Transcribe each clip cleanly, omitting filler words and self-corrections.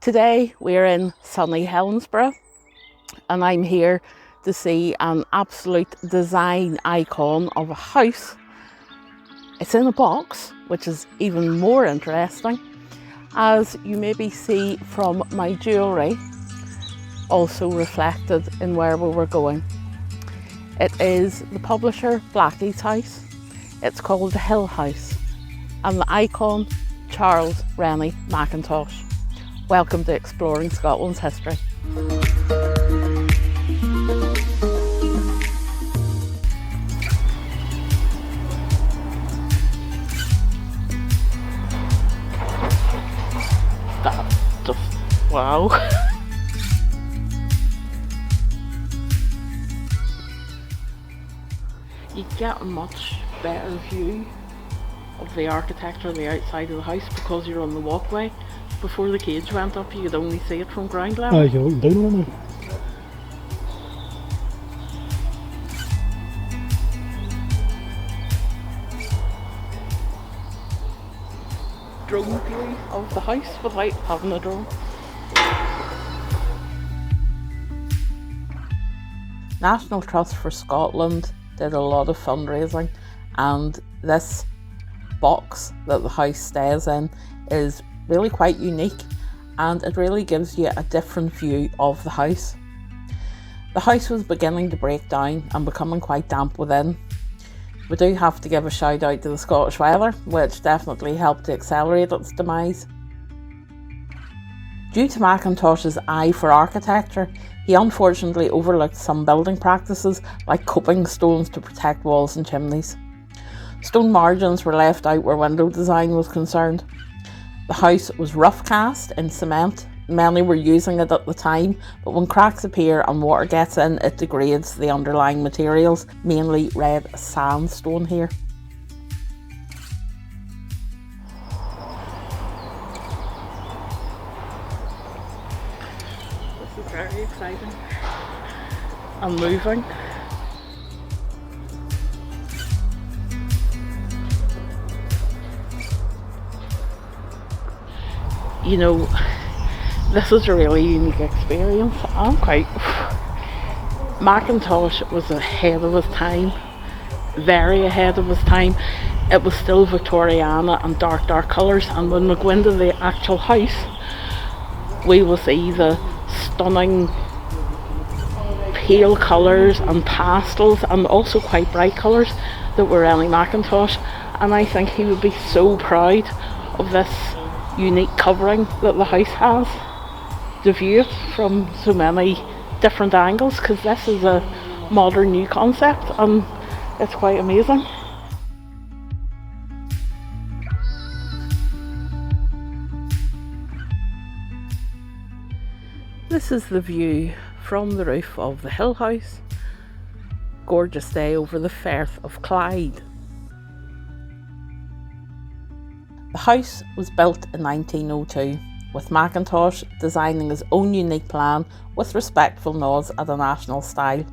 Today we're in sunny Helensburgh and I'm here to see an absolute design icon of a house. It's in a box, which is even more interesting, as you maybe see from my jewellery, also reflected in where we were going. It is the publisher Blackie's house. It's called the Hill House, and the icon Charles Rennie Mackintosh. Welcome to Exploring Scotland's History. That's just wow. You get a much better view of the architecture of the outside of the house because you're on the walkway. Before the cage went up, you could only see it from ground level. You're looking down on it now. Drone view of the house without having a drone. National Trust for Scotland did a lot of fundraising, and this box that the house stays in is really quite unique, and it really gives you a different view of the house. The house was beginning to break down and becoming quite damp within. We do have to give a shout out to the Scottish weather, which definitely helped to accelerate its demise. Due to Mackintosh's eye for architecture, he unfortunately overlooked some building practices like coping stones to protect walls and chimneys. Stone margins were left out where window design was concerned. The house was rough cast in cement. Many were using it at the time, but when cracks appear and water gets in, it degrades the underlying materials, mainly red sandstone here. This is very exciting and moving. You know, this is a really unique experience. Mackintosh was ahead of his time, very ahead of his time. It was still Victoriana and dark colours, and when we go into the actual house, we will see the stunning pale colours and pastels and also quite bright colours that were Rennie Mackintosh, and I think he would be so proud of this unique covering that the house has, to view it from so many different angles, because this is a modern new concept and it's quite amazing. This is the view from the roof of the Hill House. Gorgeous day over the Firth of Clyde. The house was built in 1902, with Mackintosh designing his own unique plan with respectful nods at a national style.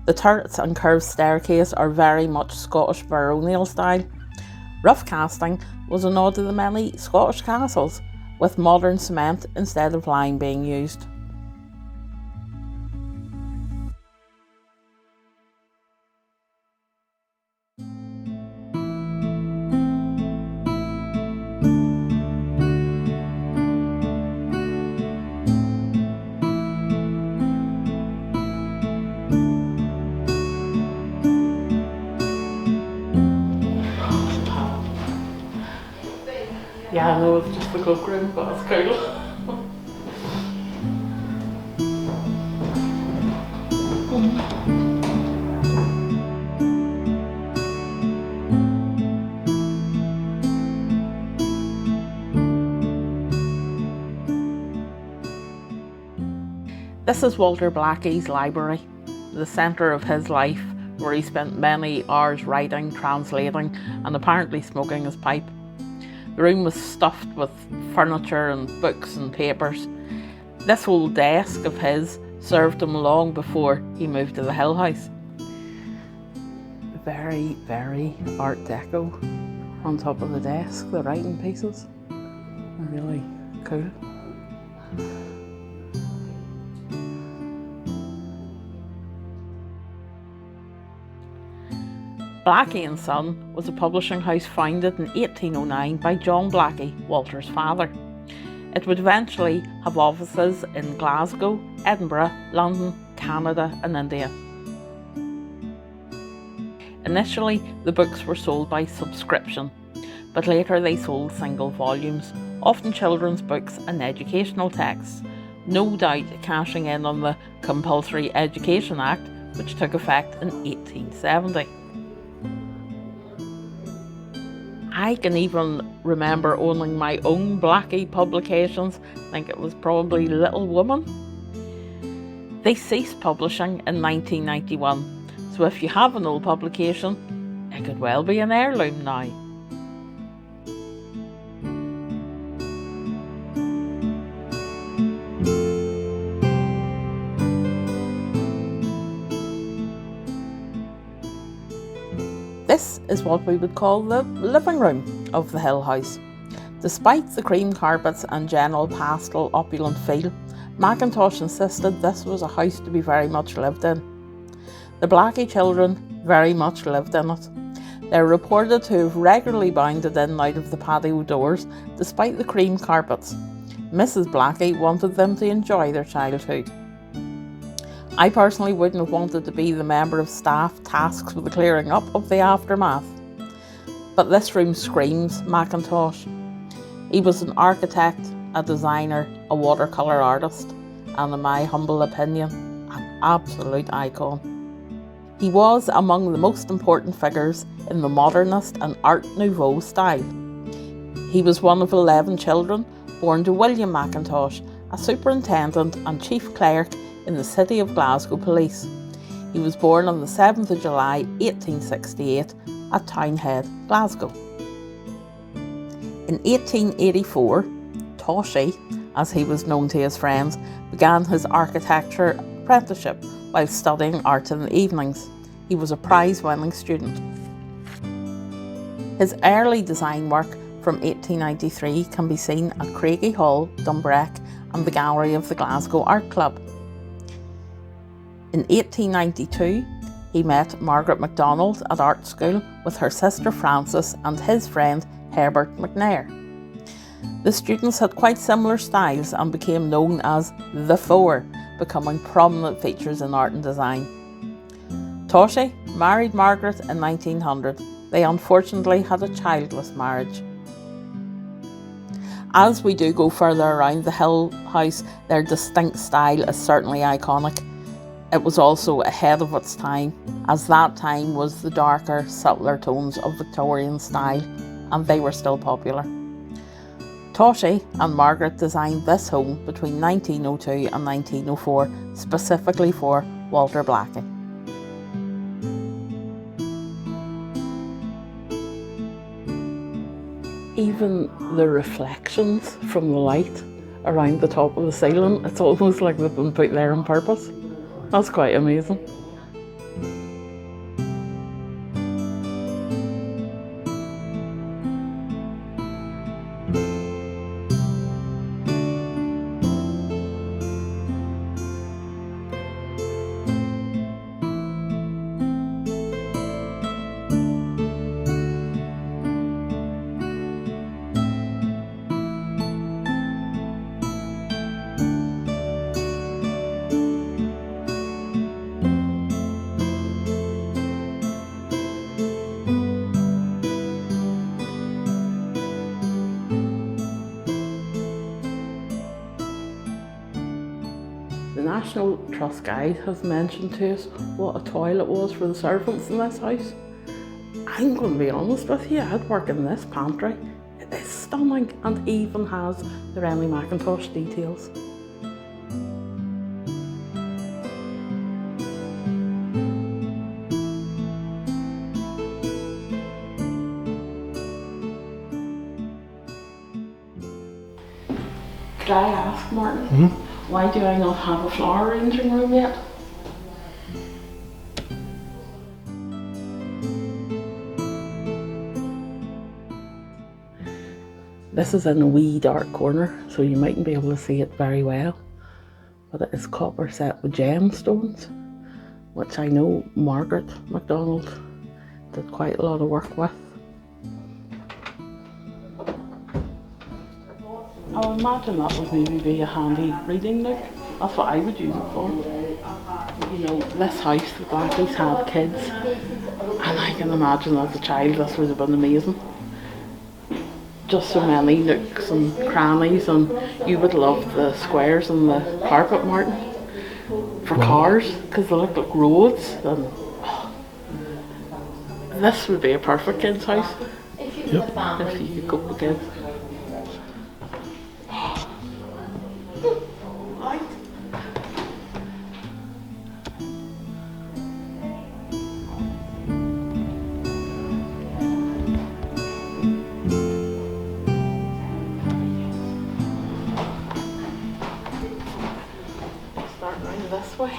The turrets and curved staircase are very much Scottish baronial style. Rough casting was a nod to the many Scottish castles, with modern cement instead of lime being used. Yeah, I know it's just the cloakroom, but it's cool. This is Walter Blackie's library, the centre of his life, where he spent many hours writing, translating, and apparently smoking his pipe. The room was stuffed with furniture and books and papers. This old desk of his served him long before he moved to the Hill House. Very, very Art Deco on top of the desk, the writing pieces are really cool. Blackie and Son was a publishing house founded in 1809 by John Blackie, Walter's father. It would eventually have offices in Glasgow, Edinburgh, London, Canada and India. Initially, the books were sold by subscription, but later they sold single volumes, often children's books and educational texts, no doubt cashing in on the Compulsory Education Act, which took effect in 1870. I can even remember owning my own Blackie publications. I think it was probably Little Woman. They ceased publishing in 1991, so if you have an old publication, it could well be an heirloom now. This is what we would call the living room of the Hill House. Despite the cream carpets and general pastel opulent feel, Mackintosh insisted this was a house to be very much lived in. The Blackie children very much lived in it. They're reported to have regularly bounded in and out of the patio doors despite the cream carpets. Mrs. Blackie wanted them to enjoy their childhood. I personally wouldn't have wanted to be the member of staff tasked with the clearing up of the aftermath. But this room screams Mackintosh. He was an architect, a designer, a watercolour artist, and in my humble opinion, an absolute icon. He was among the most important figures in the modernist and Art Nouveau style. He was one of 11 children born to William Mackintosh, a superintendent and chief clerk in the City of Glasgow Police. He was born on the 7th of July 1868 at Townhead, Glasgow. In 1884, Toshy, as he was known to his friends, began his architecture apprenticeship while studying art in the evenings. He was a prize-winning student. His early design work from 1893 can be seen at Craigie Hall, Dumbreck and the gallery of the Glasgow Art Club. In 1892, he met Margaret MacDonald at art school with her sister Frances and his friend Herbert McNair. The students had quite similar styles and became known as the Four, becoming prominent features in art and design. Toshy married Margaret in 1900. They unfortunately had a childless marriage. As we do go further around the Hill House, their distinct style is certainly iconic. It was also ahead of its time, as that time was the darker, subtler tones of Victorian style, and they were still popular. Toshy and Margaret designed this home between 1902 and 1904, specifically for Walter Blackie. Even the reflections from the light around the top of the ceiling, it's almost like they've been put there on purpose. That's quite amazing. The National Trust Guide has mentioned to us what a toilet was for the servants in this house. I'm going to be honest with you, I'd work in this pantry. It is stunning and even has the Rennie Mackintosh details. Could I ask, Martin, why do I not have a flower arranging room yet? This is in a wee dark corner, so you mightn't be able to see it very well, but it is copper set with gemstones, which I know Margaret MacDonald did quite a lot of work with. I would imagine that would maybe be a handy reading nook. That's what I would use it for. You know, this house, the Blackies had kids, and I can imagine as a child this would have been amazing. Just so many nooks and crannies, and you would love the squares and the carpet, Martin, for cars, because they look like roads. And this would be a perfect kid's house. Yep. If you could cope with kids. This way.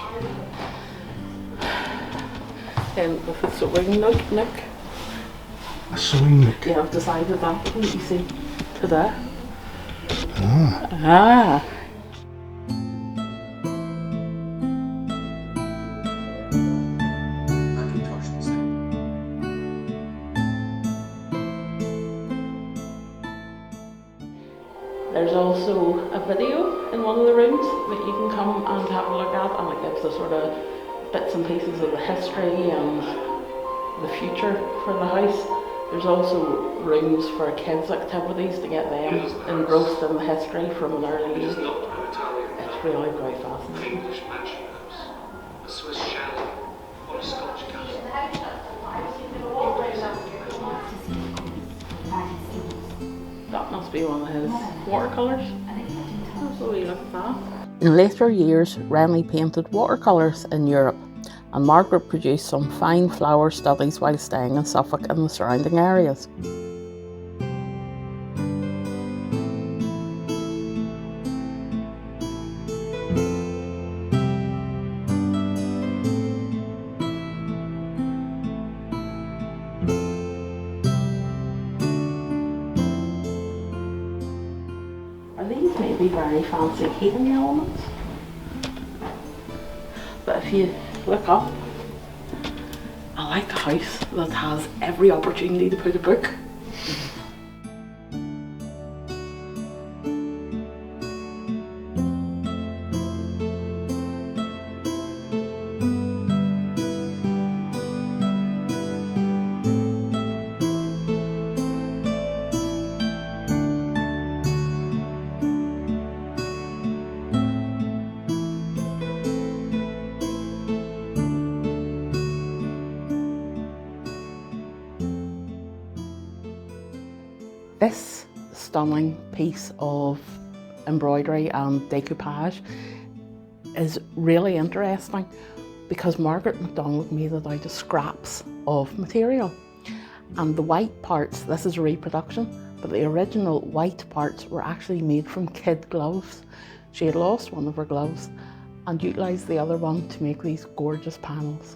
And with the sewing nook. A sewing nook? Yeah, I've decided that, you see, today. Ah. There's also a video in one of the rooms that you can come and have a look at, and it gives the sort of bits and pieces of the history and the future for the house. There's also rooms for kids' activities to get them engrossed in the history from an early age. It's really quite fascinating. That must be one of his watercolours. So we look at that. In later years, Rennie painted watercolours in Europe, and Margaret produced some fine flower studies while staying in Suffolk and the surrounding areas. These may be very fancy heating elements, but if you look up, I like a house that has every opportunity to put a book. This stunning piece of embroidery and decoupage is really interesting because Margaret MacDonald made it out of scraps of material. And the white parts, this is a reproduction, but the original white parts were actually made from kid gloves. She had lost one of her gloves and utilised the other one to make these gorgeous panels.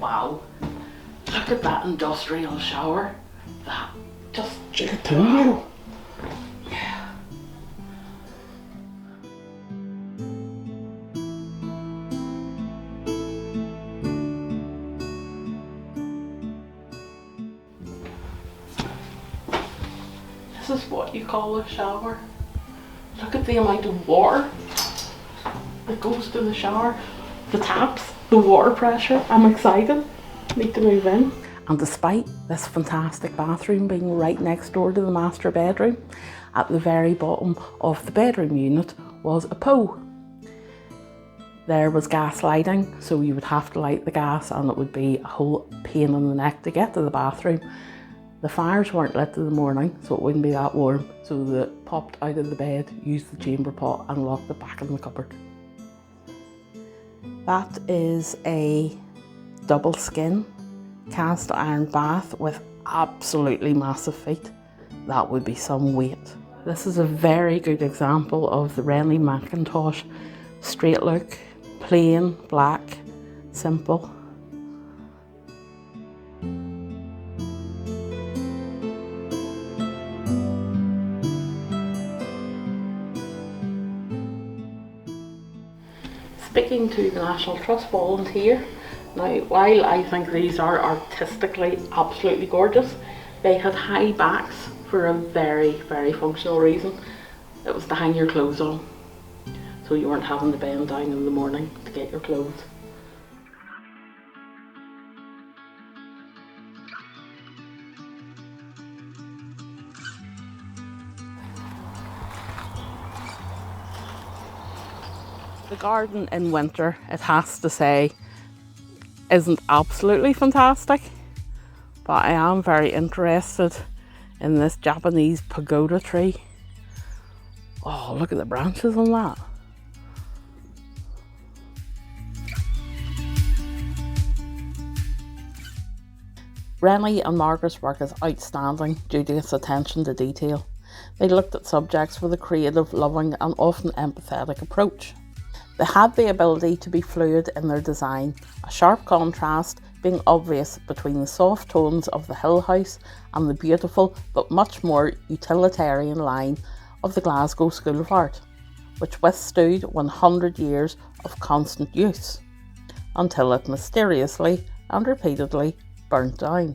Wow, look at that industrial shower. That just... Wow. Yeah. This is what you call a shower. Look at the amount of water that goes to the shower. The taps, the water pressure. I'm excited. Need to move in. And despite this fantastic bathroom being right next door to the master bedroom, at the very bottom of the bedroom unit was a Poe. There was gas lighting, so you would have to light the gas and it would be a whole pain in the neck to get to the bathroom. The fires weren't lit in the morning, so it wouldn't be that warm, so they popped out of the bed, used the chamber pot and locked it back in the cupboard. That is a double skin cast iron bath with absolutely massive feet. That would be some weight. This is a very good example of the Rennie Mackintosh straight look, plain, black, simple. Speaking to the National Trust volunteer, now while I think these are artistically absolutely gorgeous, they had high backs for a very, very functional reason. It was to hang your clothes on, so you weren't having to bend down in the morning to get your clothes. The garden in winter, it has to say, isn't absolutely fantastic, but I am very interested in this Japanese pagoda tree. Oh, look at the branches on that. Rennie and Margaret's work is outstanding due to its attention to detail. They looked at subjects with a creative, loving and often empathetic approach. They had the ability to be fluid in their design, a sharp contrast being obvious between the soft tones of the Hill House and the beautiful but much more utilitarian line of the Glasgow School of Art, which withstood 100 years of constant use, until it mysteriously and repeatedly burnt down.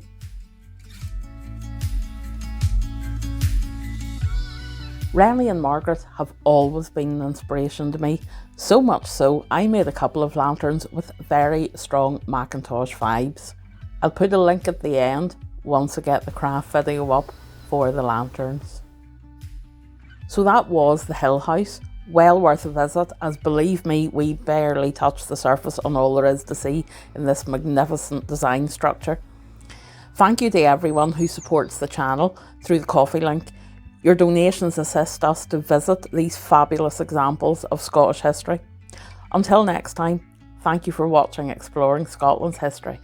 Rennie and Margaret have always been an inspiration to me, so much so I made a couple of lanterns with very strong Mackintosh vibes. I'll put a link at the end once I get the craft video up for the lanterns. So that was the Hill House, well worth a visit, as believe me, we barely touched the surface on all there is to see in this magnificent design structure. Thank you to everyone who supports the channel through the coffee link. Your donations assist us to visit these fabulous examples of Scottish history. Until next time, thank you for watching Exploring Scotland's History.